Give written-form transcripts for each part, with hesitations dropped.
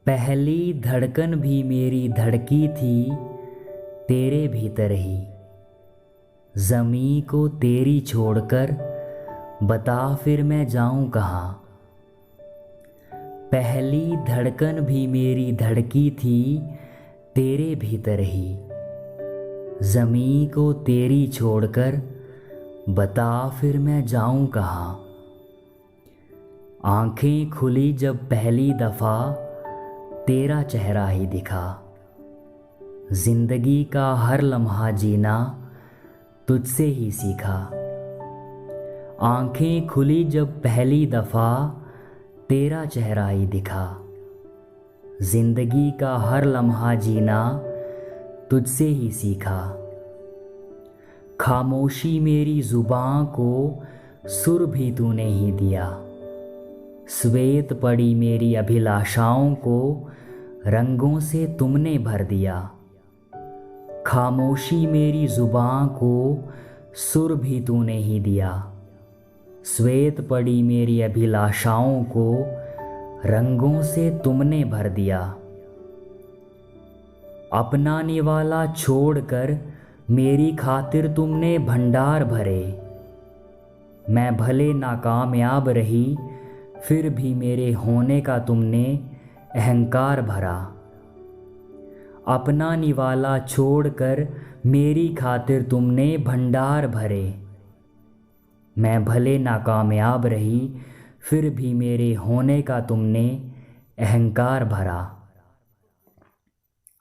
पहली धड़कन भी मेरी धड़की थी तेरे भीतर ही। ज़मीं को तेरी छोड़कर बता फिर मैं जाऊं कहाँ। पहली धड़कन भी मेरी धड़की थी तेरे भीतर ही। ज़मीं को तेरी छोड़कर बता फिर मैं जाऊं कहाँ। आंखें खुली जब पहली दफ़ा तेरा चेहरा ही दिखा। जिंदगी का हर लम्हा जीना तुझसे ही सीखा। आंखें खुली जब पहली दफ़ा तेरा चेहरा ही दिखा। जिंदगी का हर लम्हा जीना तुझसे ही सीखा। खामोशी मेरी ज़ुबां को सुर भी तूने ही दिया। श्वेत पड़ी मेरी अभिलाषाओं को रंगों से तुमने भर दिया। खामोशी मेरी ज़ुबां को सुर भी तूने ही दिया। श्वेत पड़ी मेरी अभिलाषाओं को रंगों से तुमने भर दिया। अपनाने वाला छोड़कर मेरी खातिर तुमने भंडार भरे। मैं भले नाकामयाब रही फिर भी मेरे होने का तुमने अहंकार भरा। अपना निवाला छोड़कर मेरी खातिर तुमने भंडार भरे। मैं भले नाकामयाब रही फिर भी मेरे होने का तुमने अहंकार भरा।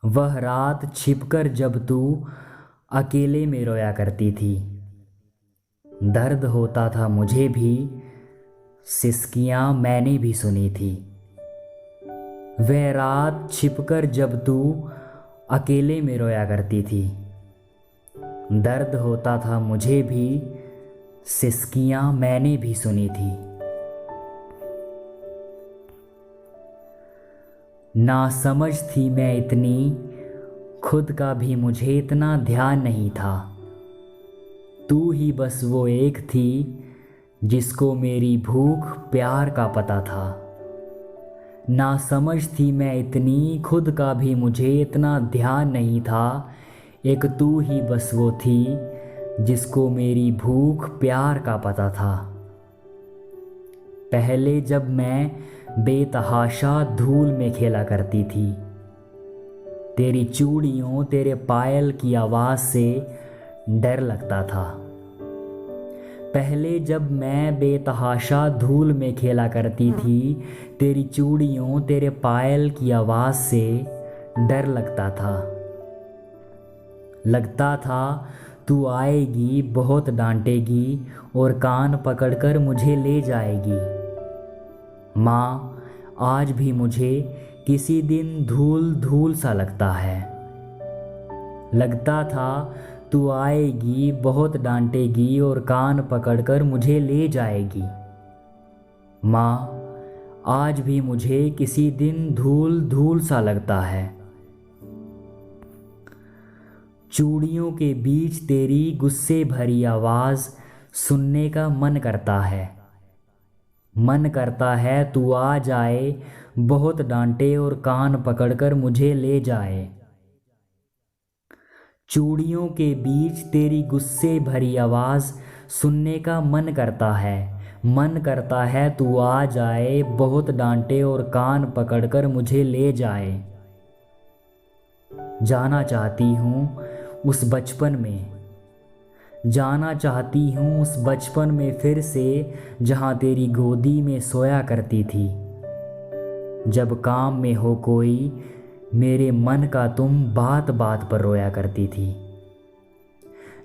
वह रात छिपकर जब तू अकेले में रोया करती थी। दर्द होता था मुझे भी, सिसकियाँ मैंने भी सुनी थी। वह रात छिपकर जब तू अकेले में रोया करती थी। दर्द होता था मुझे भी, सिसकियाँ मैंने भी सुनी थी। नासमझ थी मैं इतनी, खुद का भी मुझे इतना ध्यान नहीं था। तू ही बस वो एक थी जिसको मेरी भूख प्यार का पता था। नासमझ थी मैं इतनी, खुद का भी मुझे इतना ध्यान नहीं था। एक तू ही बस वो थी जिसको मेरी भूख प्यार का पता था। पहले जब मैं बेतहाशा धूल में खेला करती थी। तेरी चूड़ियों तेरे पायल की आवाज़ से डर लगता था। पहले जब मैं बेतहाशा धूल में खेला करती थी। तेरी चूड़ियों तेरे पायल की आवाज़ से डर लगता था। लगता था तू आएगी बहुत डांटेगी और कान पकड़कर मुझे ले जाएगी। माँ, आज भी मुझे किसी दिन धूल धूल सा लगता है। लगता था तू आएगी बहुत डांटेगी और कान पकड़कर मुझे ले जाएगी। माँ, आज भी मुझे किसी दिन धूल धूल सा लगता है। चूड़ियों के बीच तेरी गुस्से भरी आवाज़ सुनने का मन करता है। मन करता है तू आ जाए, बहुत डांटे और कान पकड़कर मुझे ले जाए। चूड़ियों के बीच तेरी गुस्से भरी आवाज़ सुनने का मन करता है। मन करता है तू आ जाए, बहुत डांटे और कान पकड़कर मुझे ले जाए। जाना चाहती हूँ उस बचपन में, जाना चाहती हूँ उस बचपन में फिर से, जहाँ तेरी गोदी में सोया करती थी। जब काम में हो कोई मेरे मन का तुम बात बात पर रोया करती थी।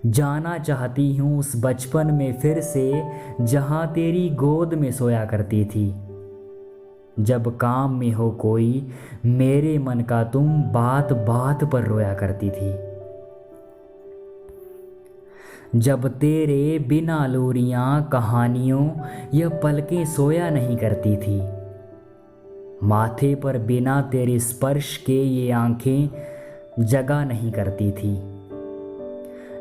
जाना चाहती हूँ उस बचपन में फिर से, जहाँ तेरी गोद में सोया करती थी। जब काम में हो कोई मेरे मन का तुम बात बात पर रोया करती थी। जब तेरे बिना लोरियां कहानियों यह पलकें सोया नहीं करती थी। माथे पर बिना तेरे स्पर्श के ये आंखें जगा नहीं करती थी।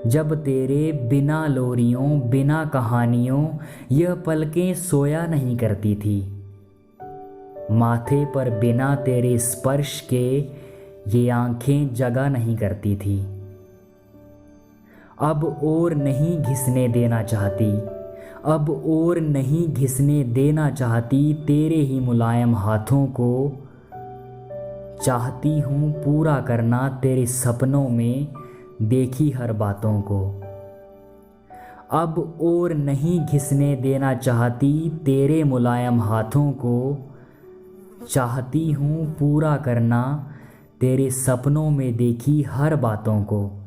जब तेरे बिना लोरियों बिना कहानियों यह पलकें सोया नहीं करती थी। माथे पर बिना तेरे स्पर्श के ये आंखें जगा नहीं करती थी। अब और नहीं घिसने देना चाहती, अब और नहीं घिसने देना चाहती तेरे ही मुलायम हाथों को। चाहती हूँ पूरा करना तेरे सपनों में देखी हर बातों को। अब और नहीं घिसने देना चाहती तेरे मुलायम हाथों को। चाहती हूँ पूरा करना तेरे सपनों में देखी हर बातों को।